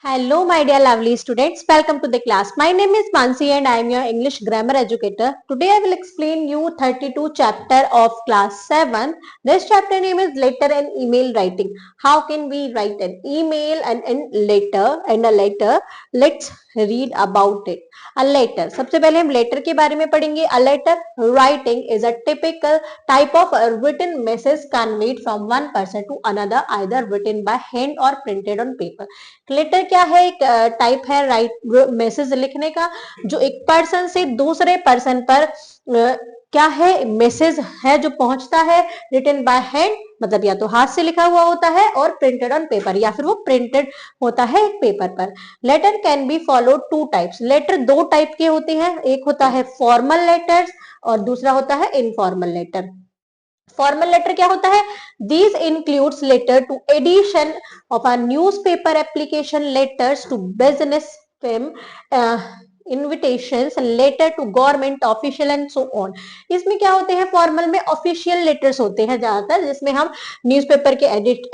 Hello, my dear lovely students. Welcome to the class. My name is Mansi and I am your English grammar educator. Today I will explain you 32 chapter of class 7. This chapter name is letter and email writing. How can we write an email and a letter? Let's read about it. A letter. सबसे पहले हम letter के बारे में पढ़ेंगे. A letter writing is a typical type of a written message conveyed from one person to another, either written by hand or printed on paper. Letter क्या है? एक टाइप है राइट मैसेज लिखने का जो एक पर्सन से दूसरे पर्सन पर क्या है मैसेज है जो पहुंचता है रिटन बाय हैंड मतलब या तो हाथ से लिखा हुआ होता है और प्रिंटेड ऑन पेपर या फिर वो प्रिंटेड होता है एक पेपर पर। Letter can be follow two types. Letter दो टाइप के होते हैं, एक होता है फॉर्मल लेटर्स और दूसरा होता है इनफॉर्मल लेटर। फॉर्मल लेटर क्या होता है? These includes letter to edition of a newspaper application, letters to business firm, invitations, letter to government official and so on. इसमें क्या होते हैं? फॉर्मल में ऑफिशियल लेटर्स होते हैं ज्यादातर, जिसमें हम न्यूज़पेपर के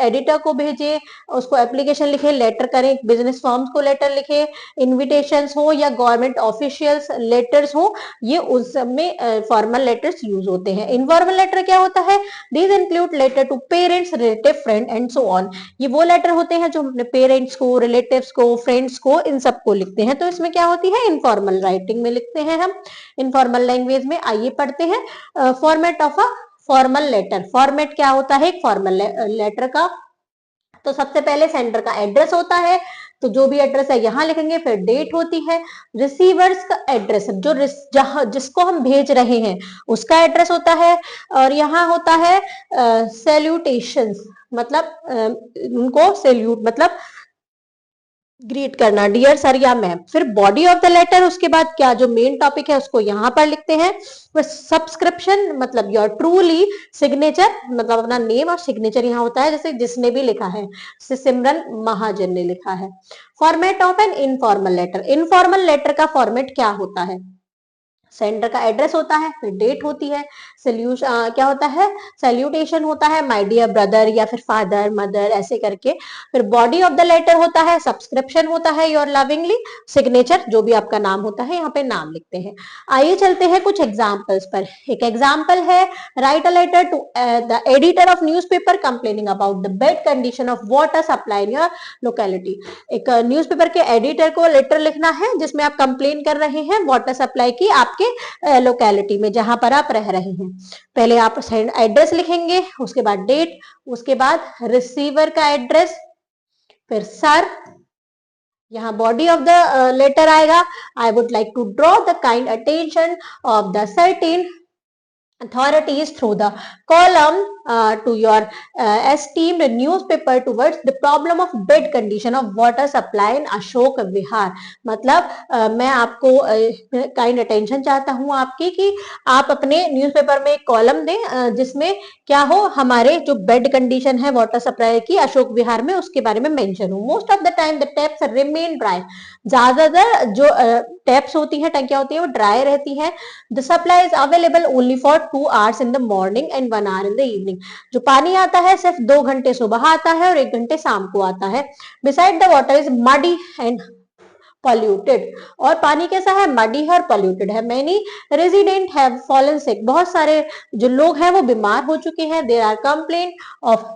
एडिटर को भेजे, उसको एप्लीकेशन लिखे, लेटर करें, बिजनेस फॉर्म्स को लेटर लिखे, इन्विटेशंस हो या गवर्नमेंट ऑफिशियल्स लेटर्स हो, ये उस सब में फॉर्मल लेटर्स यूज होते हैं। इनफॉर्मल लेटर क्या होता है? These include letter to parents, relative, friend and so on. ये वो लेटर होते हैं जो अपने पेरेंट्स को, रिलेटिव्स को, फ्रेंड्स को, इन सबको लिखते हैं। तो इसमें क्या होती है? इनफॉर्मल राइटिंग में लिखते हैं हम, इनफॉर्मल लैंग्वेज में। आइए पढ़ते हैं format of a formal letter. Format क्या होता है एक फॉर्मल लेटर का? तो सबसे पहले सेंडर का एड्रेस होता है, तो जो भी एड्रेस है यहाँ लिखेंगे, फिर डेट होती है। रिसीवर्स का एड्रेस जो जहां जिसको हम भेज रहे हैं उसका एड्रेस होता है, और यहाँ होता है सैल्यूटेशंस मतलब उनको सैल्यूट मतलब ग्रीट करना, डियर सर या मैम। फिर बॉडी ऑफ द लेटर, उसके बाद क्या जो मेन टॉपिक है उसको यहाँ पर लिखते हैं। फिर सब्सक्रिप्शन मतलब योर ट्रूली, सिग्नेचर मतलब अपना नेम और सिग्नेचर यहाँ होता है, जैसे जिसने भी लिखा है, सिमरन महाजन ने लिखा है। Format of an informal letter. Informal letter का फॉर्मेट क्या होता है? सेंडर का एड्रेस होता है, फिर डेट होती है, क्या होता है? सैल्यूटेशन होता है, माय डियर ब्रदर या फिर फादर, मदर, ऐसे करके। फिर बॉडी ऑफ द लेटर होता है, सब्सक्रिप्शन होता है, योर लविंगली, सिग्नेचर जो भी आपका नाम होता है यहाँ पे नाम लिखते हैं। आइए चलते हैं कुछ एग्जाम्पल्स पर। एक एग्जाम्पल है, write a letter to the editor of newspaper complaining about the bad condition of water supply in your locality. एक न्यूज़पेपर के एडिटर को लेटर लिखना है जिसमें आप कंप्लेन कर रहे हैं वाटर सप्लाई की आपके लोकेलिटी में जहां पर आप रह रहे हैं। पहले आप एड्रेस लिखेंगे, उसके बाद डेट, उसके बाद रिसीवर का एड्रेस, फिर सर, यहाँ बॉडी ऑफ द लेटर आएगा, I would like to draw the kind attention of the certain authorities through the column to your esteemed newspaper towards the problem of bad condition of water supply in Ashok Vihar. मतलब मैं आपको kind attention चाहता हूँ आपकी कि आप अपने newspaper में एक कॉलम दें जिसमें क्या हो, हमारे जो बेड कंडीशन है वाटर सप्लाई की अशोक विहार में, उसके बारे में मेंशन हो। Most of the time the taps remain dry. ज्यादातर जो टैप्स होती हैं, टंकियां होती हैं, वो ड्राई रहती हैं। The supply is available only for 2 hours in the morning and 1 hour in the evening। जो पानी आता है सिर्फ 2 घंटे सुबह आता है और 1 घंटे शाम को आता है। Beside the water is muddy and polluted। और पानी कैसा है? मडी है और polluted है। Many resident have fallen sick। बहुत सारे जो लोग हैं वो बीमार हो चुके हैं। There are complaint of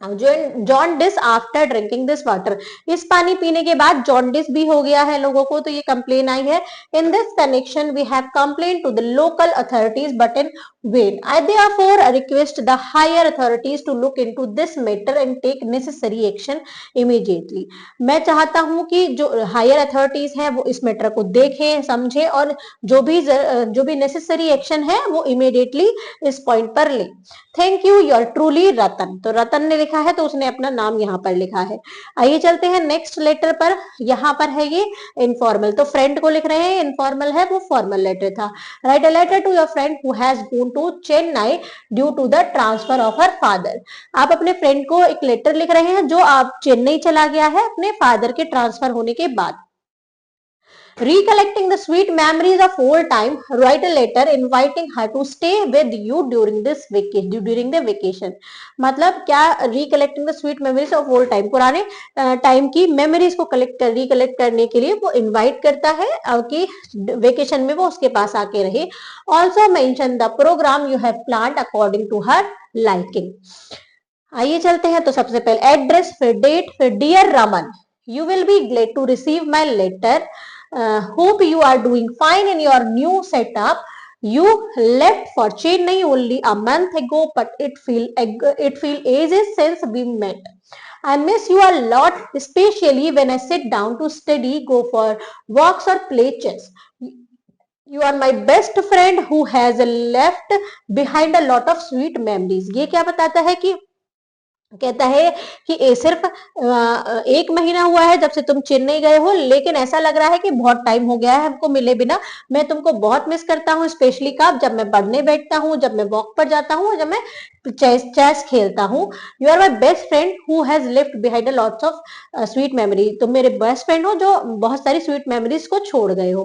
jaundice after drinking this water. इस पानी पीने के बाद जॉन्डिस भी हो गया है लोगों को, तो ये कंप्लेन आई है। In this connection we have complain to the local authorities but in vain. I therefore request the higher authorities to look into this matter and take necessary action immediately. मैं चाहता हूं कि जो हायर अथॉरिटीज हैं वो इस matter को देखें, समझें और जो भी नेसेसरी एक्शन है वो इमीडिएटली इस पॉइंट पर ले। थैंक यू, योर ट्रूली रतन। तो रतन ने लिखा है तो उसने अपना नाम यहाँ पर लिखा है। आइए चलते हैं नेक्स्ट लेटर पर। यहाँ पर है ये इनफॉर्मल, तो फ्रेंड को लिख रहे हैं, इनफॉर्मल है वो फॉर्मल लेटर था। Write a letter to your friend who has gone to Chennai due to the transfer of her father. आप अपने फ्रेंड को एक लेटर लिख रहे हैं जो आप चेन्नई चला गया है अपने फादर के ट्रांसफर होने के बाद। Recollecting the sweet memories of old time, write a letter inviting her to stay with you during the vacation. मतलब क्या, recollecting the sweet memories of old time, पुराने टाइम की मेमोरीज को रिकलेक्ट करने के लिए वो इनवाइट करता है कि वेकेशन में वो उसके पास आके रहे. Also mention the program you have planned according to her liking. आइए चलते हैं. तो सबसे पहले एड्रेस, फिर डेट, फिर dear Raman, you will be glad to receive my letter. Hope you are doing fine in your new setup. You left for Chennai only a month ago, but it feel ages since we met. I miss you a lot, especially when I sit down to study, go for walks or play chess. You are my best friend who has left behind a lot of sweet memories. ये क्या बताता है कि कहता है कि सिर्फ 1 महीना हुआ है जब से तुम चेन्नई गए हो, लेकिन ऐसा लग रहा है कि बहुत टाइम हो गया है हमको मिले बिना. मैं तुमको बहुत मिस करता हूँ, स्पेशली कब, जब मैं पढ़ने बैठता हूँ, जब मैं वॉक पर जाता हूँ, जब मैं चेस खेलता हूँ. You are my best friend who has lift behind lots of sweet memory. तुम मेरे बेस्ट फ्रेंड हो जो बहुत सारी स्वीट मेमोरीज को छोड़ गए हो.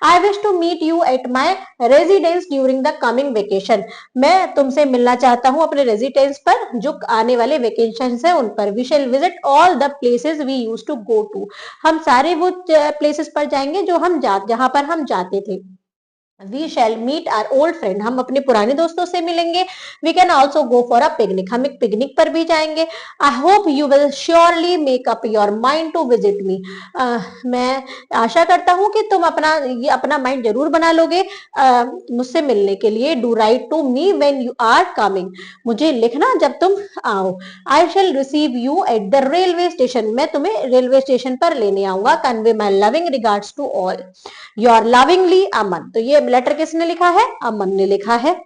I wish to meet you at my residence during the coming vacation. मैं तुमसे मिलना चाहता हूँ अपने रेजिडेंस पर, जो आने वाले वेकेशन है उन पर. We shall visit all the places we use to go to. हम सारे वो प्लेसेस पर जाएंगे जो हम जहां पर हम जाते थे. We shall meet our old friend. हम अपने पुराने दोस्तों से मिलेंगे. We can also go for a picnic. हम एक पिकनिक पर भी जाएंगे. I hope you will surely make up your mind to visit me. मैं आशा करता हूँ कि तुम अपना माइंड जरूर बना लोगे मुझसे मिलने के लिए. Do write to me when you are coming. मुझे लिखना जब तुम आओ. I shall receive you at the railway station. मैं तुम्हें रेलवे स्टेशन पर लेने आऊंगा. Convey my loving regards to all. Your lovingly अमन. तो ये लेटर किसने लिखा है? अमन ने लिखा है.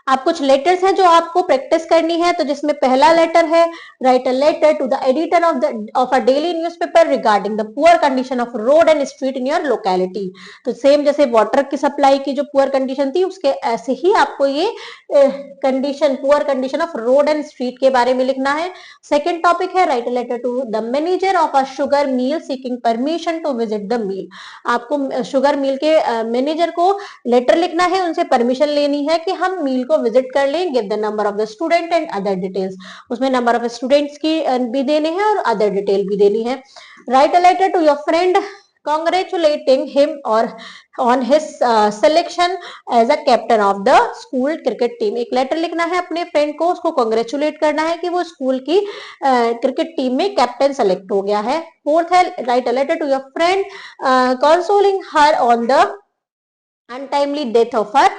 आप कुछ लेटर्स हैं जो आपको प्रैक्टिस करनी है. तो जिसमें पहला लेटर है, write a letter to the editor of a daily newspaper regarding the poor condition of road and street in your locality. तो सेम जैसे वाटर की सप्लाई की जो पुअर कंडीशन थी, उसके ऐसे ही आपको ये poor condition of road and street के बारे में लिखना है. सेकेंड टॉपिक है, write a letter to the manager of a sugar mill seeking permission to visit the mill. आपको शुगर मिल के मैनेजर को लेटर लिखना है, उनसे परमिशन लेनी है कि हम मिल को विजिट कर लें. Give the number of the student and other details. उसमें नंबर ऑफ स्टूडेंट्स की भी देने हैं और अदर डिटेल भी देनी है. Write a letter to your friend congratulating him or on his selection as a captain of the school cricket team. एक लेटर लिखना है अपने फ्रेंड को, उसको कॉन्ग्रेचुलेट करना है कि वो स्कूल की क्रिकेट टीम में कैप्टन सेलेक्ट हो गया है. फोर्थ है, write a letter to your friend consoling her on the untimely death of her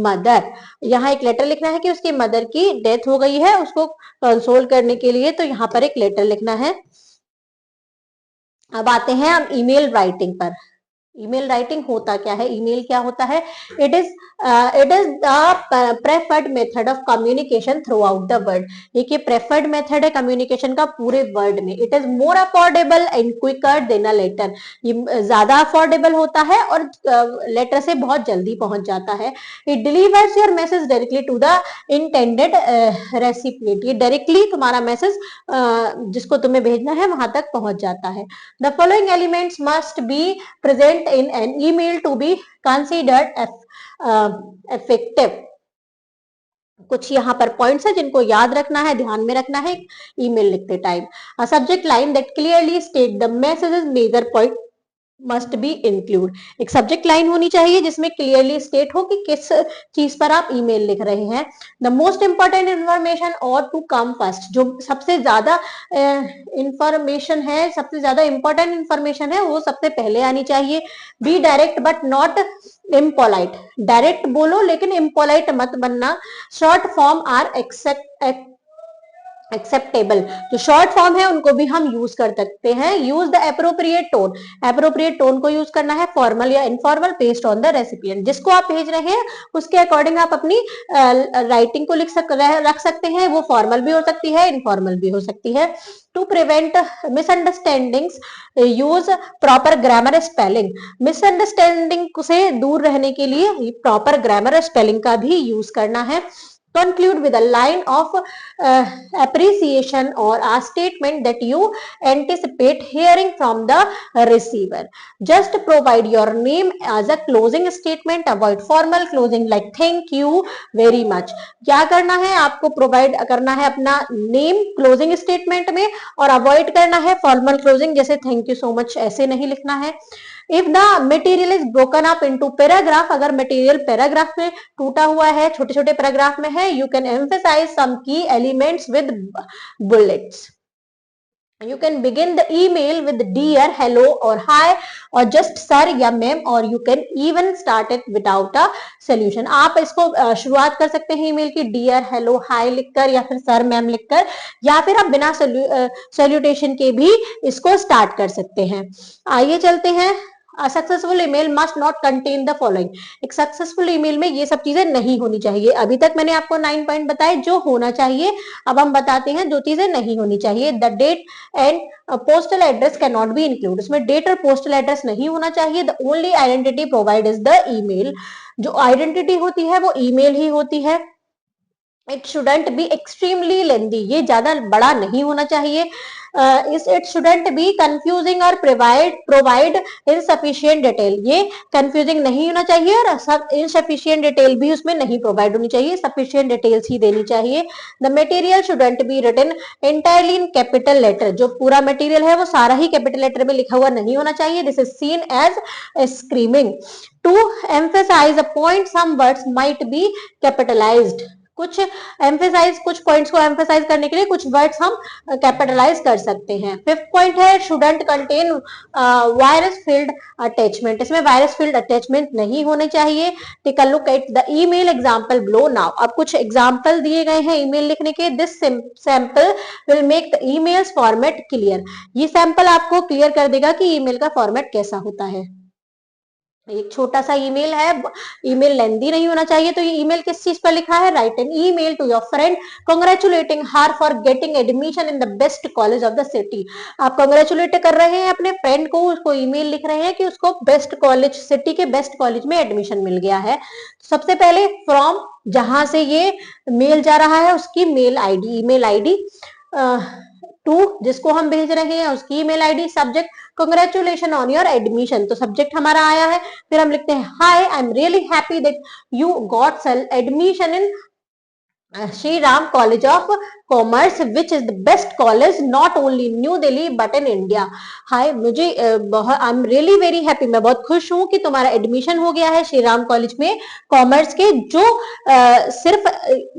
mother. यहाँ एक लेटर लिखना है कि उसकी मदर की डेथ हो गई है, उसको कंसोल करने के लिए. तो यहाँ पर एक लेटर लिखना है. अब आते हैं हम ईमेल राइटिंग पर. ईमेल राइटिंग होता क्या है? ईमेल क्या होता है? It is the preferred method of communication throughout the world. ये प्रेफर्ड मेथड है कम्युनिकेशन का पूरे वर्ल्ड में. It is more affordable and quicker than a letter. ये ज्यादा अफोर्डेबल होता है और लेटर से बहुत जल्दी पहुंच जाता है. It delivers your message directly to the intended recipient. ये डायरेक्टली तुम्हारा मैसेज जिसको तुम्हें भेजना है वहां तक पहुंच जाता है. The following elements must be present in an email to be considered effective. कुछ यहाँ पर पॉइंट्स है जिनको याद रखना है, ध्यान में रखना है ईमेल लिखते time. A subject line that clearly state the messages major point must be include. एक सब्जेक्ट लाइन होनी चाहिए जिसमें क्लियरली स्टेट हो कि किस चीज पर आप ईमेल लिख रहे हैं. द मोस्ट इंपॉर्टेंट इंफॉर्मेशन और टू कम फर्स्ट. जो सबसे ज्यादा इंफॉर्मेशन है, सबसे ज्यादा इंपॉर्टेंट इंफॉर्मेशन है, वो सबसे पहले आनी चाहिए. Be direct but not impolite. Direct बोलो लेकिन इम्पोलाइट मत बनना. Short form are acceptable. जो शॉर्ट फॉर्म है उनको भी हम यूज कर सकते हैं. Use the appropriate tone. Appropriate tone को यूज करना है, फॉर्मल या informal, based on the recipient. जिसको आप भेज रहे हैं उसके अकॉर्डिंग आप अपनी राइटिंग को रख सकते हैं. वो फॉर्मल भी हो सकती है, इनफॉर्मल भी हो सकती है. To prevent misunderstandings use proper grammar spelling. Misunderstanding से दूर रहने के लिए प्रॉपर ग्रामर स्पेलिंग का भी यूज करना है. Conclude with a line of appreciation or a statement that you anticipate hearing from the receiver. Just provide your name as a closing statement. Avoid formal closing like thank you very much. क्या करना है, आपको provide करना है अपना name closing statement में, और avoid करना है फॉर्मल क्लोजिंग जैसे थैंक यू सो मच ऐसे नहीं लिखना है. If the material is broken up into paragraph, अगर मटेरियल पैराग्राफ में टूटा हुआ है, छोटे छोटे पैराग्राफ में है, यू कैन एम्फेसाइज सम की elements with bullets. You can begin the email with dear, hello or hi or just sir या ma'am, or you can even start it without a solution. आप इसको शुरुआत कर सकते हैं ईमेल की dear, hello, hi लिखकर या फिर sir, ma'am लिखकर, या फिर आप बिना सैल्यूटेशन के भी इसको स्टार्ट कर सकते हैं. आइए चलते हैं. A successful email must not contain the following. एक सक्सेसफुल ईमेल में ये सब चीजें नहीं होनी चाहिए. अभी तक मैंने आपको 9 पॉइंट बताए जो होना चाहिए. अब हम बताते हैं जो चीजें नहीं होनी चाहिए. The date and postal address can not be include. उसमें डेट और पोस्टल एड्रेस नहीं होना चाहिए. The only identity provide is the email. जो आइडेंटिटी होती है वो ईमेल ही होती है. It shouldn't be extremely lengthy. ये ज्यादा बड़ा नहीं होना चाहिए. इट शुडंट बी कंफ्यूजिंग और प्रोवाइड इनसफिशिएंट डिटेल. ये कंफ्यूजिंग नहीं होना चाहिए और इनसफिशिएंट डिटेल भी उसमें नहीं प्रोवाइड होनी चाहिए. सफिशिएंट डिटेल्स ही देनी चाहिए. The material shouldn't be written entirely in capital letter. जो पूरा मटेरियल है वो सारा ही कैपिटल लेटर में लिखा हुआ नहीं होना चाहिए. This is seen as screaming. To emphasize a point some words might be capitalized. कुछ एम्फेसाइज, कुछ पॉइंट्स को एम्फेसाइज करने के लिए कुछ वर्ड्स हम कैपिटलाइज कर सकते हैं. 5th पॉइंट है shouldn't contain virus field attachment. इसमें वायरस फील्ड अटैचमेंट नहीं होने चाहिए. Take a look at the email example below now. अब कुछ एग्जांपल दिए गए हैं ईमेल लिखने के. This sample will make the emails format clear. ये सैंपल आपको क्लियर कर देगा कि ईमेल का फॉर्मेट कैसा होता है. एक छोटा सा ईमेल है, ईमेल लेंदी नहीं होना चाहिए. तो ये ईमेल किस चीज पर लिखा है? Write an email to your friend congratulating her for getting admission in the best college of the city. आप कांग्रेचुलेट कर रहे हैं अपने फ्रेंड को, उसको ईमेल लिख रहे हैं कि उसको बेस्ट कॉलेज, सिटी के बेस्ट कॉलेज में एडमिशन मिल गया है. सबसे पहले फ्रॉम, जहां से ये मेल जा रहा है उसकी mail ID, email ID. To, जिसको हम भेज रहे हैं उसकी email ID. Subject congratulation on your admission, तो सब्जेक्ट हमारा आया है. फिर हम लिखते हैं hi, I am really happy that you got admission in Shri Ram College of Commerce, which is the best college not only in New Delhi but in India. हाय, मुझे आई am really very happy, मैं बहुत खुश हूँ कि तुम्हारा admission हो गया है श्री राम कॉलेज में कॉमर्स के, जो सिर्फ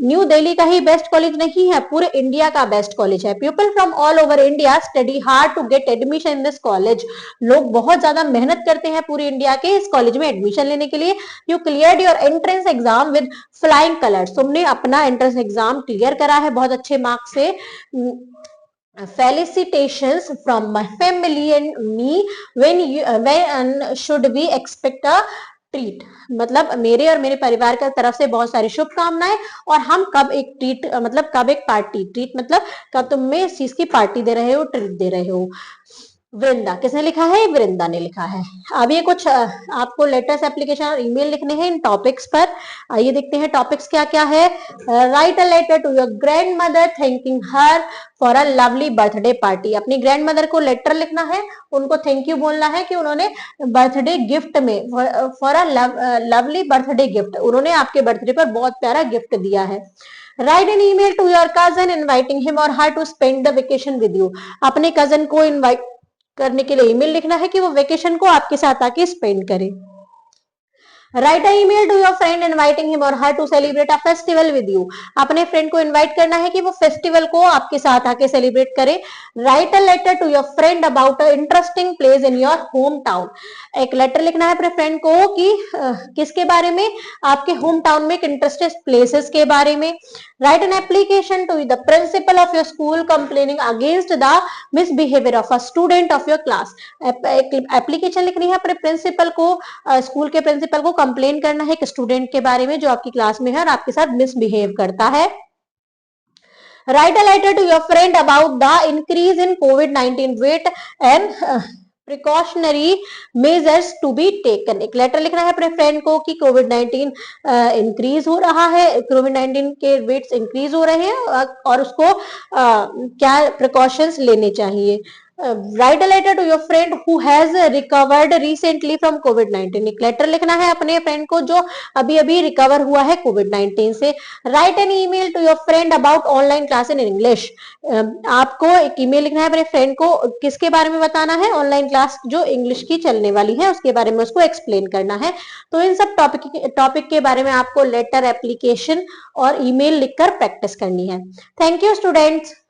न्यू दिल्ली का ही बेस्ट कॉलेज नहीं है, पूरे इंडिया का बेस्ट कॉलेज है. People from all over India study hard to get admission in this college. लोग बहुत ज्यादा मेहनत करते हैं पूरी इंडिया के इस कॉलेज में एडमिशन लेने के लिए. You cleared your entrance exam with flying colours. तुमने अपना एंट्रेंस एग्जाम क्लियर करा है बहुत अच्छे मार्क्स से. Felicitations from my family and me. when should we expect a treat? मतलब मेरे और मेरे परिवार की तरफ से बहुत सारी शुभकामनाएं, और हम कब एक ट्रीट, मतलब कब एक पार्टी, ट्रीट मतलब कब तुम में इस चीज की पार्टी दे रहे हो, ट्रीट दे रहे हो. वृंदा, किसने लिखा है? वृंदा ने लिखा है. अब ये कुछ आपको लेटर्स, एप्लीकेशन और ईमेल लिखने हैं इन टॉपिक्स पर. आइए देखते हैं टॉपिक्स क्या क्या है. Write a letter to your grandmother thanking her for a lovely birthday party. अपनी ग्रैंड मदर को लेटर लिखना है, उनको थैंक यू बोलना है कि उन्होंने बर्थडे गिफ्ट में, for a lovely birthday gift, उन्होंने आपके बर्थडे पर बहुत प्यारा गिफ्ट दिया है. Write an email to your cousin inviting him or her to spend the vacation with you. अपने कजन को इनवाइट करने के लिए ईमेल लिखना है कि वो वेकेशन को आपके साथ आके स्पेंड करे. Write a email to your friend inviting him or her to celebrate a festival with you. अपने फ्रेंड को इनवाइट करना है कि वो फेस्टिवल को आपके साथ आके सेलिब्रेट करे. Write a letter to your friend about a interesting place in your home town. एक लेटर लिखना है अपने फ्रेंड को कि किसके बारे में? आपके होम टाउन में एक इंटरेस्टिंग प्लेसेस के बारे में. Write an application to the principal of your school complaining against the misbehaviour of a student of your class. Application लिखनी है अपने प्रिंसिपल को, स्कूल के प्रिंसिपल को कंप्लेन करना है एक स्टूडेंट के बारे में जो आपकी क्लास में है और आपके साथ मिसबिहेव करता है. Write a letter to your friend about the increase in कोविड-19 rate and precautionary measures to be taken. एक लेटर लिखना है अपने फ्रेंड को कि कोविड-19 इंक्रीज हो रहा है, कोविड-19 के रेट्स इंक्रीज हो रहे हैं और उसको क्या प्रिकॉशंस लेने चाहिए। Write a letter to your friend who has recovered recently from कोविड-19। एक लेटर लिखना है अपने फ्रेंड को जो अभी अभी रिकवर हुआ है कोविड-19 से। Write an email to your friend about online class in English. आपको एक ईमेल लिखना है अपने फ्रेंड को, किसके बारे में बताना है, ऑनलाइन क्लास जो इंग्लिश की चलने वाली है उसके बारे में उसको एक्सप्लेन करना है। तो इन सब टॉपिक के बारे में आपको लेटर, एप्लीकेशन और ईमेल लिखकर प्रैक्टिस करनी है। Thank you students.